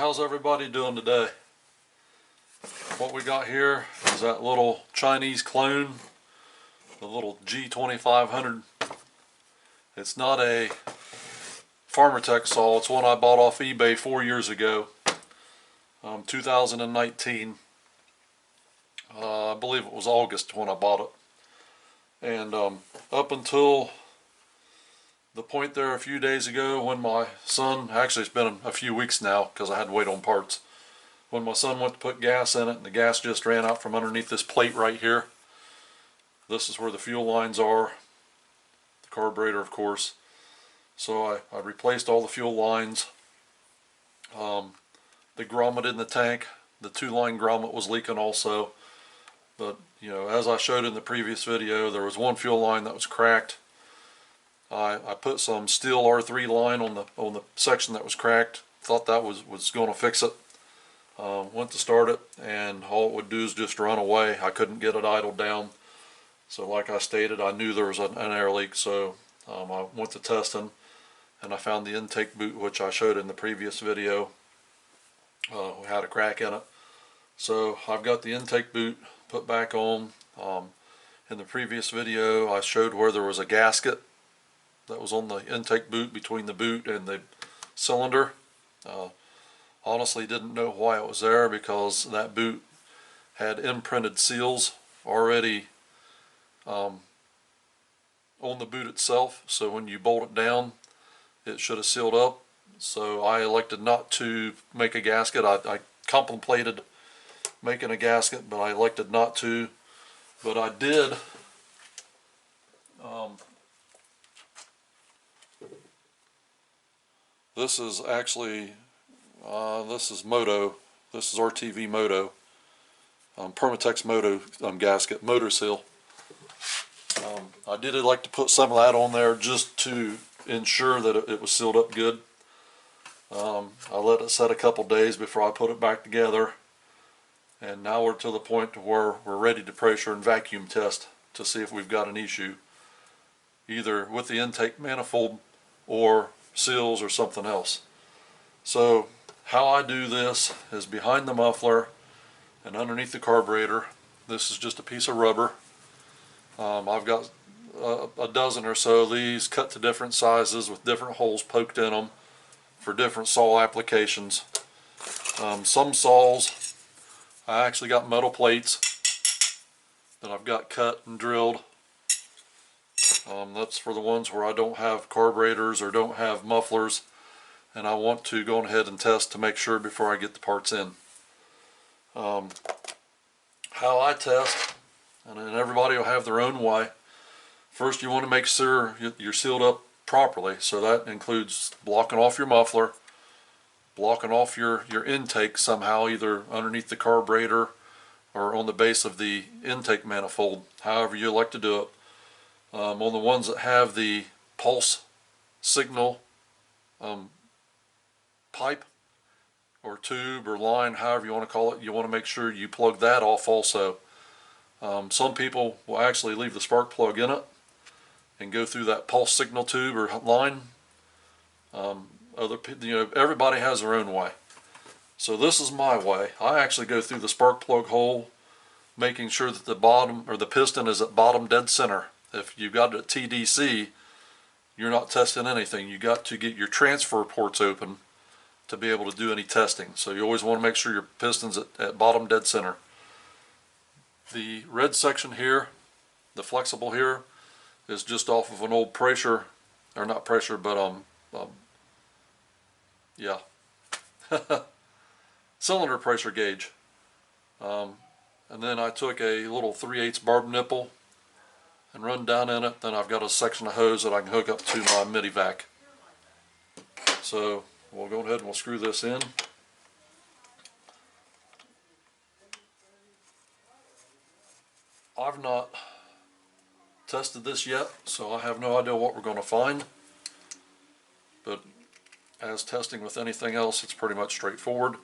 how's everybody doing today? What we got here is that little Chinese clone, the little G2500. It's not a Farmer Tech saw, it's one I bought off eBay 4 years ago, 2019. I believe it was August when I bought it. And up until the point there a few days ago when my son, actually it's been a few weeks now because I had to wait on parts, when my son went to put gas in it and the gas just ran out from underneath this plate right here. This is where the fuel lines are, the carburetor of course. So I replaced all the fuel lines. The grommet in the tank, the 2-line grommet was leaking also. But you know, as I showed in the previous video, there was one fuel line that was cracked. I put some steel R3 line on the section that was cracked. Thought that was going to fix it. Went to start it, and all it would do is just run away. I couldn't get it idled down. So like I stated, I knew there was an air leak, so I went to testing, and I found the intake boot, which I showed in the previous video. We had a crack in it. So I've got the intake boot put back on. In the previous video I showed where there was a gasket that was on the intake boot between the boot and the cylinder. Honestly didn't know why it was there, because that boot had imprinted seals already on the boot itself, so when you bolt it down it should have sealed up. So I elected not to make a gasket. I contemplated making a gasket, but I elected not to. But I did this is actually this is Moto. This is RTV Moto, Permatex Moto gasket, motor seal. I did like to put some of that on there just to ensure that it was sealed up good. I let it set a couple days before I put it back together, and now we're to the point to where we're ready to pressure and vacuum test to see if we've got an issue, either with the intake manifold or seals or something else. So how I do this is behind the muffler and underneath the carburetor. This is just a piece of rubber. I've got a dozen or so of these cut to different sizes with different holes poked in them for different saw applications. Some saws I actually got metal plates that I've got cut and drilled. That's for the ones where I don't have carburetors or don't have mufflers, and I want to go ahead and test to make sure before I get the parts in. How I test, and everybody will have their own way. First, you want to make sure you're sealed up properly, so that includes blocking off your muffler, blocking off your intake somehow, either underneath the carburetor or on the base of the intake manifold, however you like to do it. On the ones that have the pulse signal pipe or tube or line, however you want to call it, you want to make sure you plug that off also. Some people will actually leave the spark plug in it and go through that pulse signal tube or line. Everybody has their own way. So this is my way. I actually go through the spark plug hole, making sure that the bottom, or the piston, is at bottom dead center. If you've got it at TDC, you're not testing anything. You got to get your transfer ports open to be able to do any testing. So you always want to make sure your piston's at bottom dead center. The red section here, the flexible here, is just off of an old pressure, or not pressure, but yeah, cylinder pressure gauge. And then I took a little 3/8 barb nipple and run down in it. Then I've got a section of hose that I can hook up to my midi-vac. So we'll go ahead and we'll screw this in. I've not tested this yet, so I have no idea what we're going to find. But as testing with anything else, it's pretty much straightforward.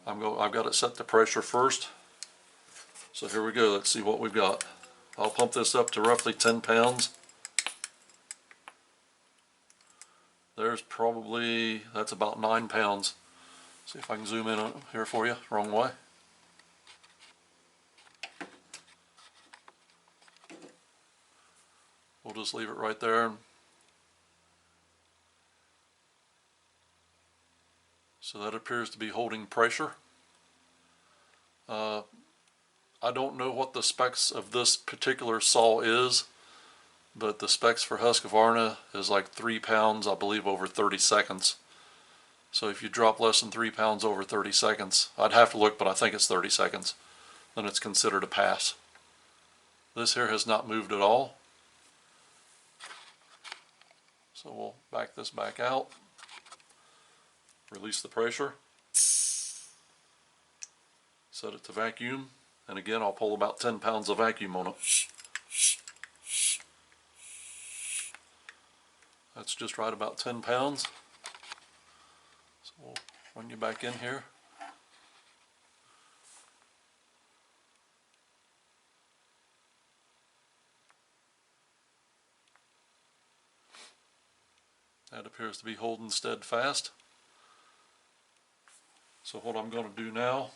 I've got it set to pressure first. So here we go. Let's see what we've got. I'll pump this up to roughly 10 pounds. There's probably, that's about 9 pounds. See if I can zoom in on here for you. Wrong way. We'll just leave it right there. So that appears to be holding pressure. I don't know what the specs of this particular saw is, but the specs for Husqvarna is like 3 pounds, I believe, over 30 seconds. So if you drop less than 3 pounds over 30 seconds, I'd have to look, but I think it's 30 seconds, then it's considered a pass. This here has not moved at all. So we'll back this back out, release the pressure, set it to vacuum, and again I'll pull about 10 pounds of vacuum on it. That's just right about 10 pounds. So we'll run you back in here. That appears to be holding steadfast. So what I'm going to do now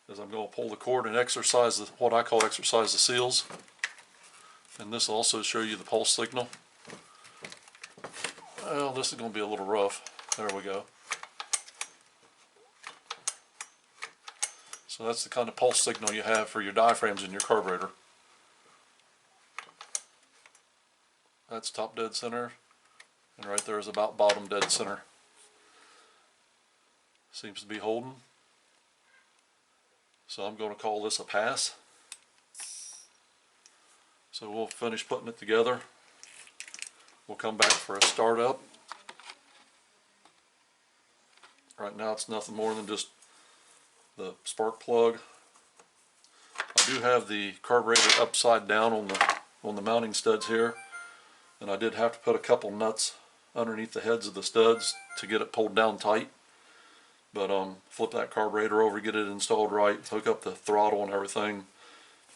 is I'm going to pull the cord and exercise what I call exercise the seals. And this will also show you the pulse signal. Well, this is going to be a little rough. There we go. So that's the kind of pulse signal you have for your diaphragms in your carburetor. That's top dead center, and right there is about bottom dead center. Seems to be holding. So I'm going to call this a pass. So we'll finish putting it together. We'll come back for a startup. Right now it's nothing more than just the spark plug. I do have the carburetor upside down on the mounting studs here, and I did have to put a couple nuts underneath the heads of the studs to get it pulled down tight. But flip that carburetor over, get it installed right, hook up the throttle and everything,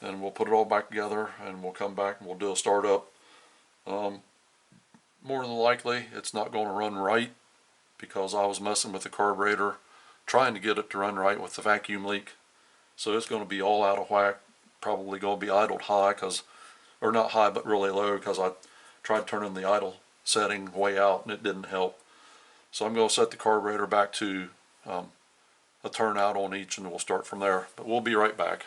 and we'll put it all back together, and we'll come back and we'll do a startup. More than likely it's not going to run right because I was messing with the carburetor trying to get it to run right with the vacuum leak. So it's going to be all out of whack, probably going to be idled high, or not high but really low, because I tried turning the idle setting way out and it didn't help. So I'm going to set the carburetor back to a turnout on each, and we'll start from there. But we'll be right back.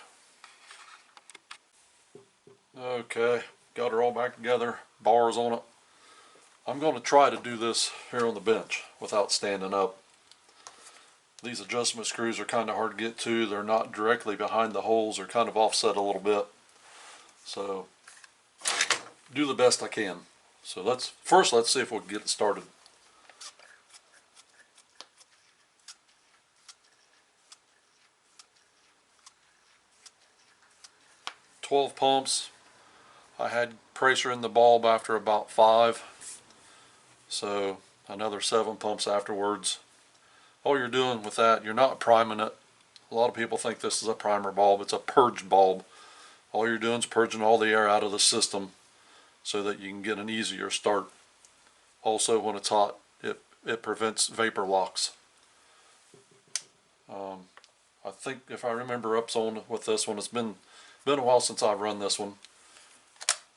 Okay, got her all back together, bars on it. I'm going to try to do this here on the bench without standing up. These adjustment screws are kind of hard to get to. They're not directly behind the holes. They're kind of offset a little bit. So do the best I can. So let's see if we can get it started. "12 pumps. I had pressure in the bulb after about 5. So another 7 pumps afterwards. All you're doing with that, you're not priming it. A lot of people think this is a primer bulb. It's a purge bulb. All you're doing is purging all the air out of the system so that you can get an easier start. Also, when it's hot, it prevents vapor locks. I think if I remember up on with this one, it's been a while since I've run this one.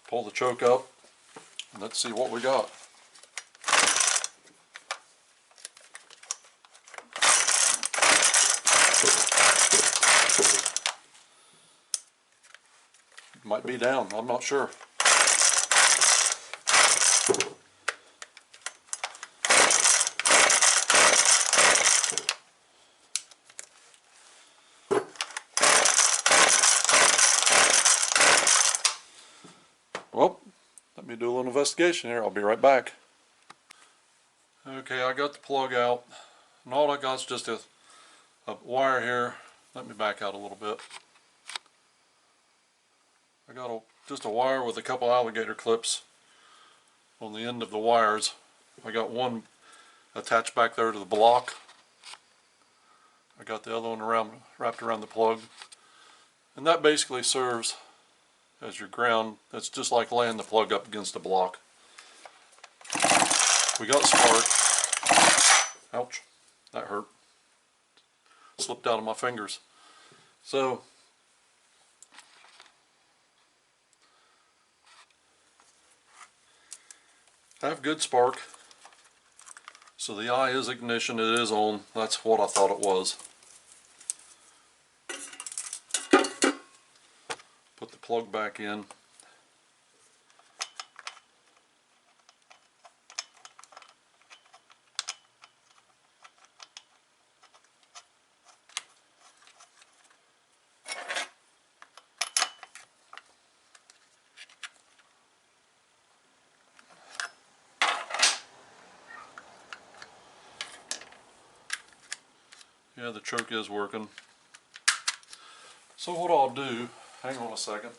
Pull the choke up and let's see what we got. Might be down, I'm not sure. Well, let me do a little investigation here. I'll be right back. Okay, I got the plug out, and all I got is just a wire here. Let me back out a little bit. I got just a wire with a couple alligator clips on the end of the wires. I got one attached back there to the block. I got the other one wrapped around the plug. And that basically serves as your ground. It's just like laying the plug up against a block. We got spark. Ouch, that hurt. slipped out of my fingers. So I have good spark. So the eye is ignition, it is on. That's what I thought it was. Put the plug back in. Yeah, the choke is working. So what I'll do, hang on a second.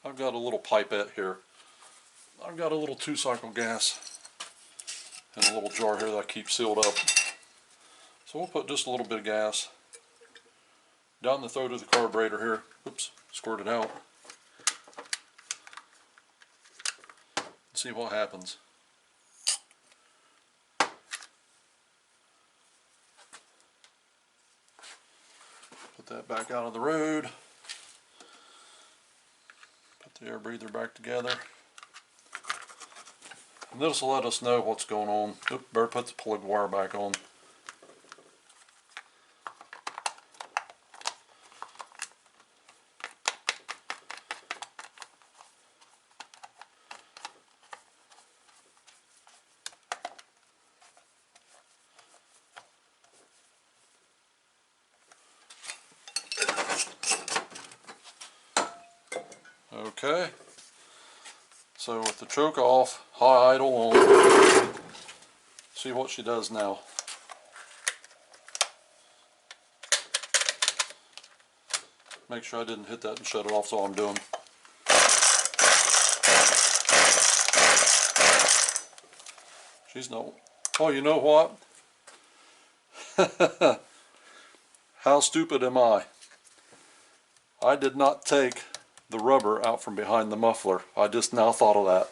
I've got a little pipette here. I've got a little 2-cycle gas in a little jar here that I keep sealed up. So we'll put just a little bit of gas down the throat of the carburetor here. Oops, squirt it out. See what happens. Put that back out of the road. Put the air breather back together. And this will let us know what's going on. Oops, better put the plug wire back on. Okay, so with the choke off, high idle on, see what she does now. Make sure I didn't hit that and shut it off, so I'm doing. She's no, oh, you know what? How stupid am I? I did not take the rubber out from behind the muffler. I just now thought of that.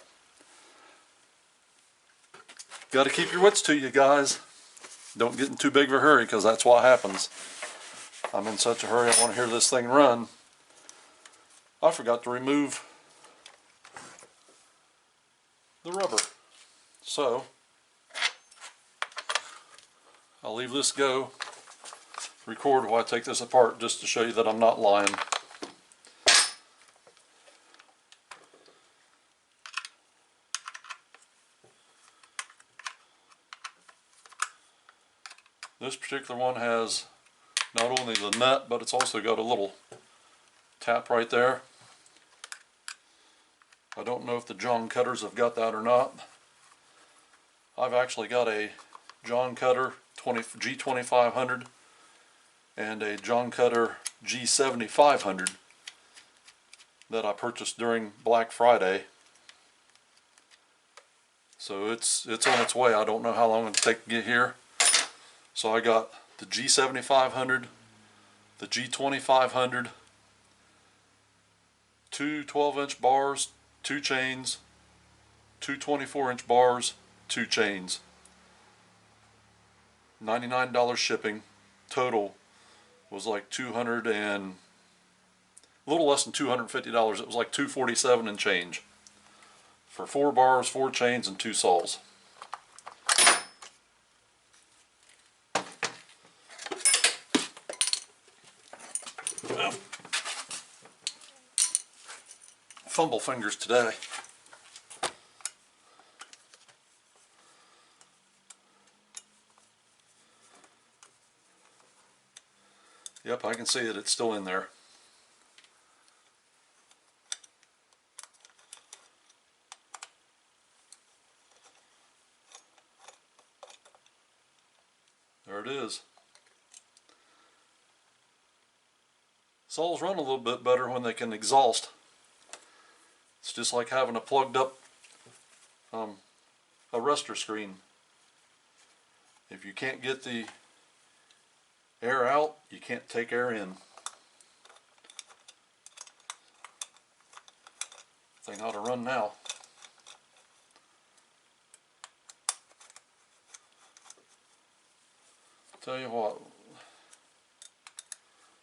Got to keep your wits to you, guys. Don't get in too big of a hurry, because that's what happens. I'm in such a hurry, I want to hear this thing run. I forgot to remove the rubber. So I'll leave this go, record while I take this apart, just to show you that I'm not lying. This particular one has not only the nut, but it's also got a little tap right there. I don't know if the John Cutters have got that or not. I've actually got a John Cutter G2500 and a John Cutter G7500 that I purchased during Black Friday. So it's on its way. I don't know how long it'll take to get here. So I got the G7500, the G2500, two 12-inch bars, 2 chains, two 24-inch bars, 2 chains. $99 shipping. Total was like $200 and a little less than $250. It was like $247 and change for 4 bars, 4 chains, and 2 saws. Fumble fingers today. Yep, I can see it. It's still in there. There it is. Saws run a little bit better when they can exhaust. It's just like having a plugged up arrestor screen. If you can't get the air out, you can't take air in. Thing ought to run now. Tell you what,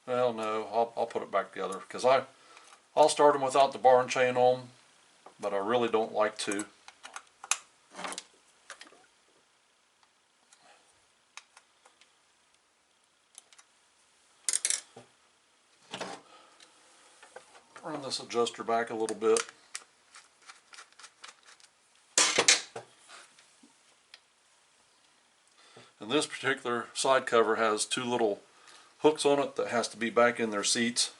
well no, I'll put it back together because I'll start them without the bar and chain on, but I really don't like to. Run this adjuster back a little bit. And this particular side cover has two little hooks on it that has to be back in their seats.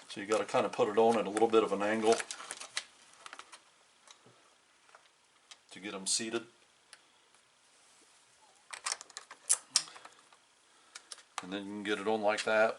So you got to kind of put it on at a little bit of an angle to get them seated. And then you can get it on like that.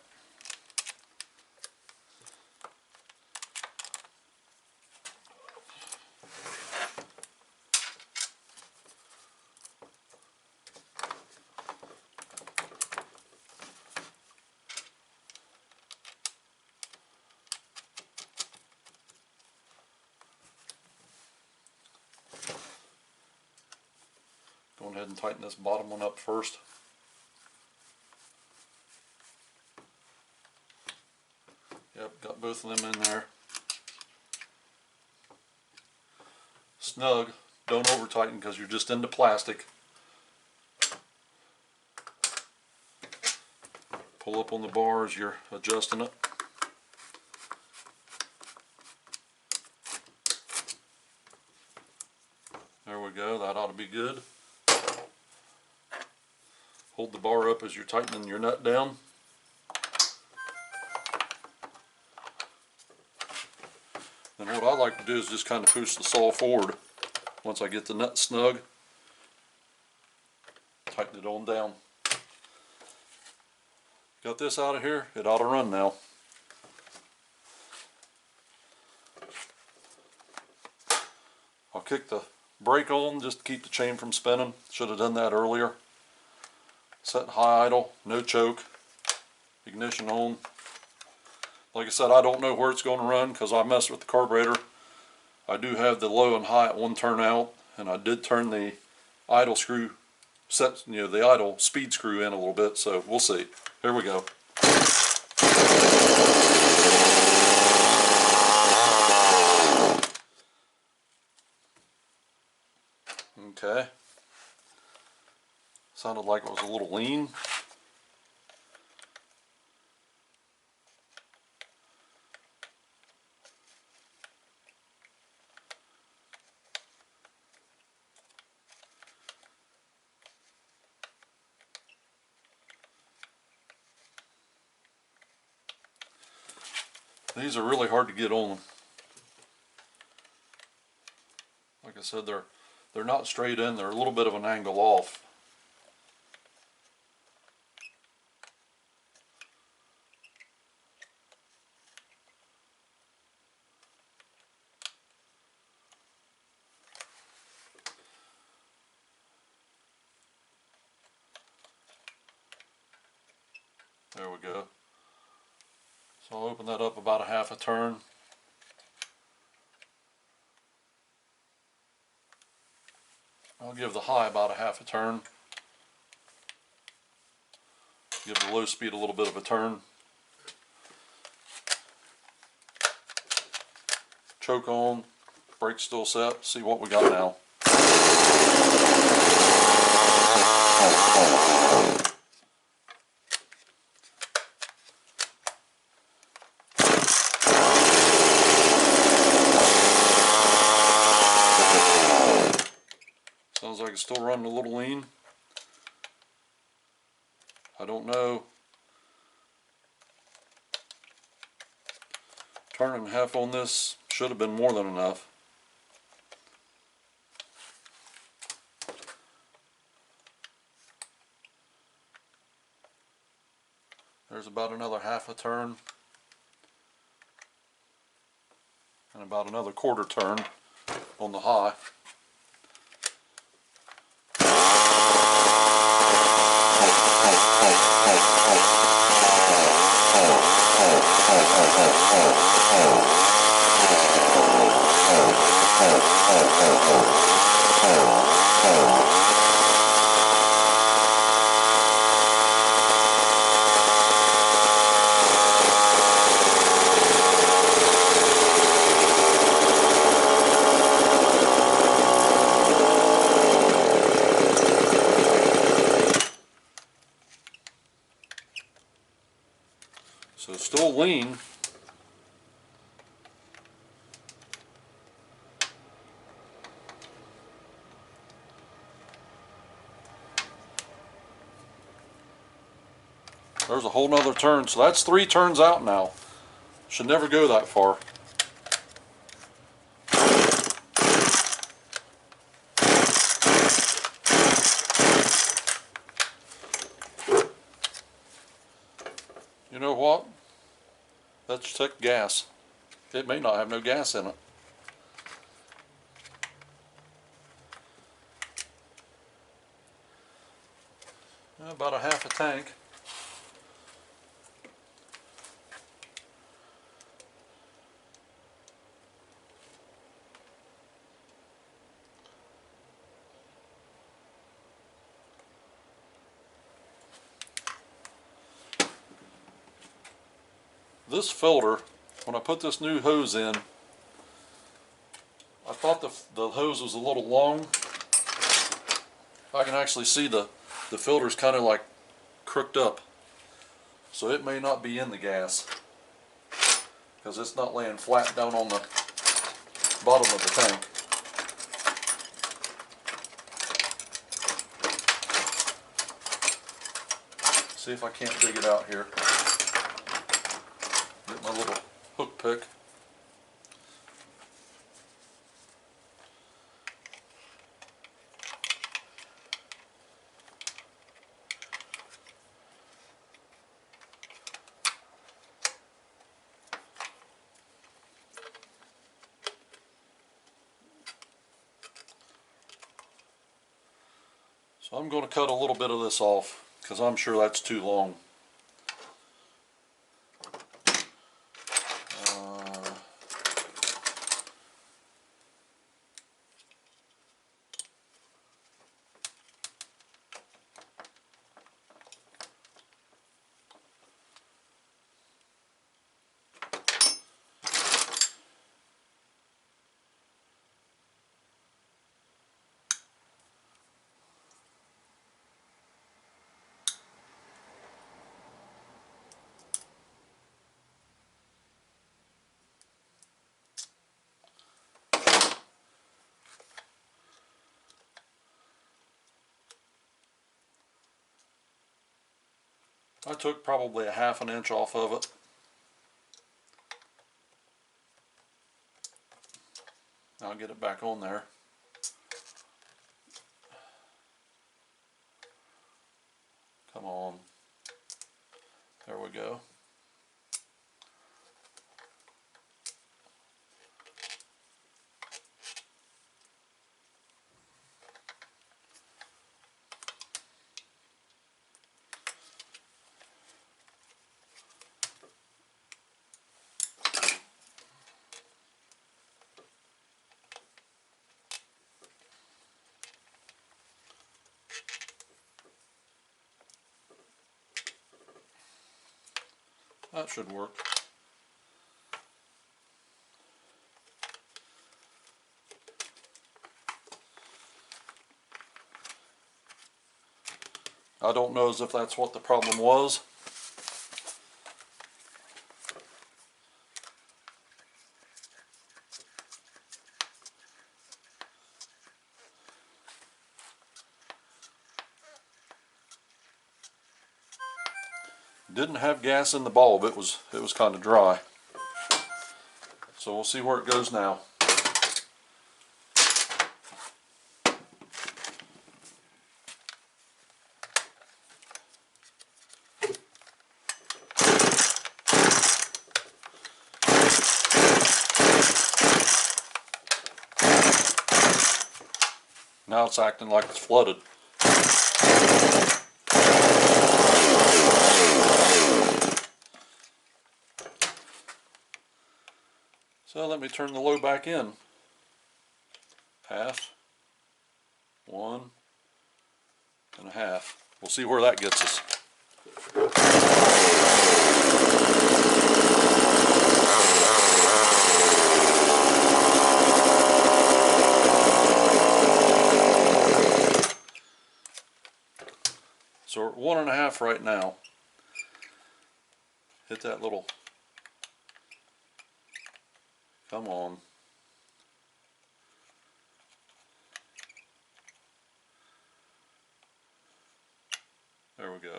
Go ahead and tighten this bottom one up first. Yep, got both of them in there. Snug, don't over tighten because you're just into plastic. Pull up on the bar as you're adjusting it. There we go, that ought to be good. Hold the bar up as you're tightening your nut down. And what I like to do is just kind of push the saw forward. Once I get the nut snug, tighten it on down. Got this out of here, it ought to run now. I'll kick the brake on just to keep the chain from spinning. Should have done that earlier. Set high idle, no choke, ignition on. Like I said, I don't know where it's going to run because I messed with the carburetor. I do have the low and high at one turn out, and I did turn the idle screw, the idle speed screw in a little bit, so we'll see. Here we go. Okay. Sounded like it was a little lean. These are really hard to get on. Like I said, they're not straight in, they're a little bit of an angle off. There we go. So I'll open that up about a half a turn. I'll give the high about a half a turn. Give the low speed a little bit of a turn. Choke on, brake still set, see what we got now. Sounds like it's still running a little lean. I don't know. Turning half on this should have been more than enough. There's about another half a turn. And about another quarter turn on the high. So it's still lean. There's a whole nother turn, so that's 3 turns out now. Should never go that far. You know what? Let's check gas. It may not have no gas in it. About a half a tank. This filter, when I put this new hose in, I thought the hose was a little long. I can actually see the filter's kind of like crooked up. So it may not be in the gas, because it's not laying flat down on the bottom of the tank. See if I can't dig it out here. Get my little hook pick. So I'm going to cut a little bit of this off, because I'm sure that's too long. I took probably a half an inch off of it. I'll get it back on there. Come on. There we go. That should work. I don't know as if that's what the problem was. Didn't have gas in the bulb. It was kind of dry. So we'll see where it goes now. Now it's acting like it's flooded. So let me turn the low back in. Half, 1.5. We'll see where that gets us. So we're at 1.5 right now. hit that little, come on. There we go.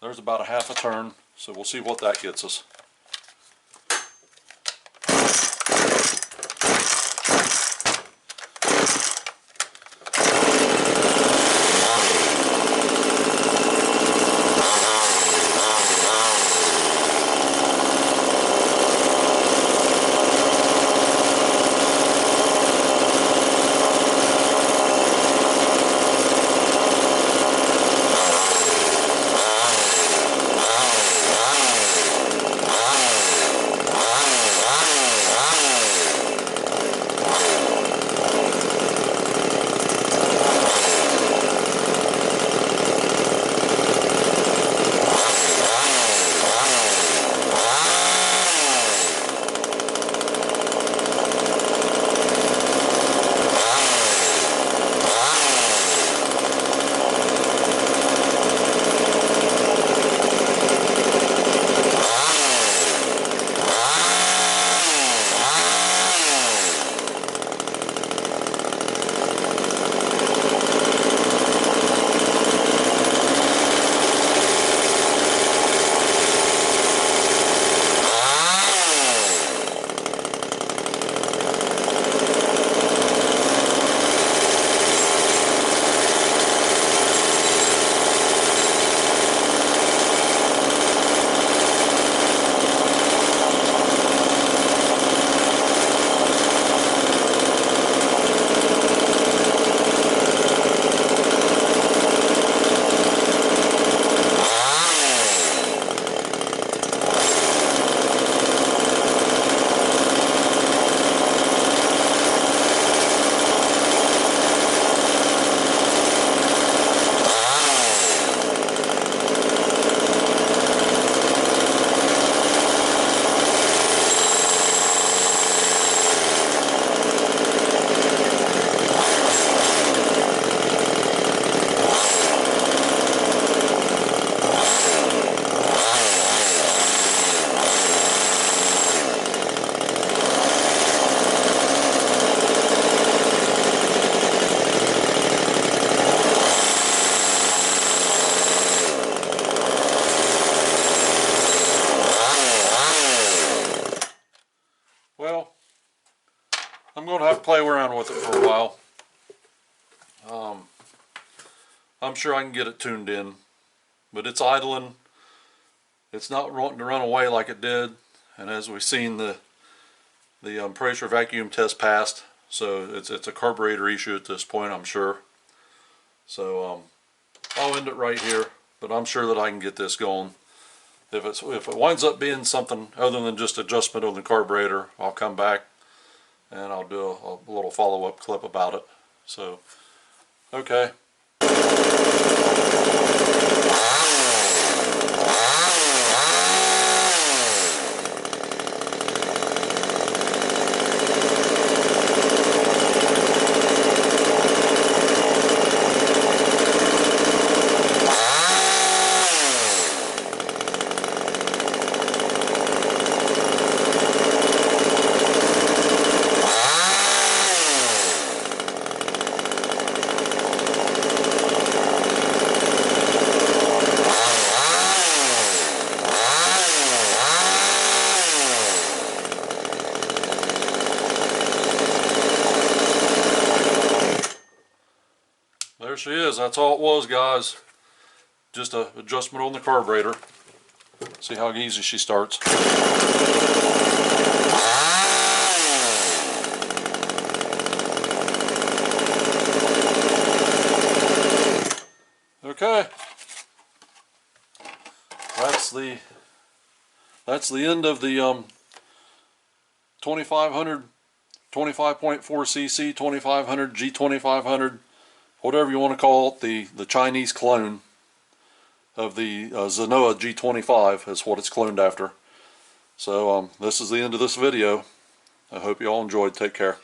There's about a half a turn, so we'll see what that gets us. Well, I'm going to have to play around with it for a while. I'm sure I can get it tuned in, but it's idling. It's not wanting to run away like it did, and as we've seen, the pressure vacuum test passed, so it's a carburetor issue at this point, I'm sure. So I'll end it right here, but I'm sure that I can get this going. If it winds up being something other than just adjustment of the carburetor, I'll come back and I'll do a little follow-up clip about it. So, okay. There she is. That's all it was, guys. Just an adjustment on the carburetor. See how easy she starts. Okay. That's the end of the 2500, 25.4 cc 2500 G2500. Whatever you want to call it, the Chinese clone of the Zenoah G25 is what it's cloned after. So this is the end of this video. I hope you all enjoyed. Take care.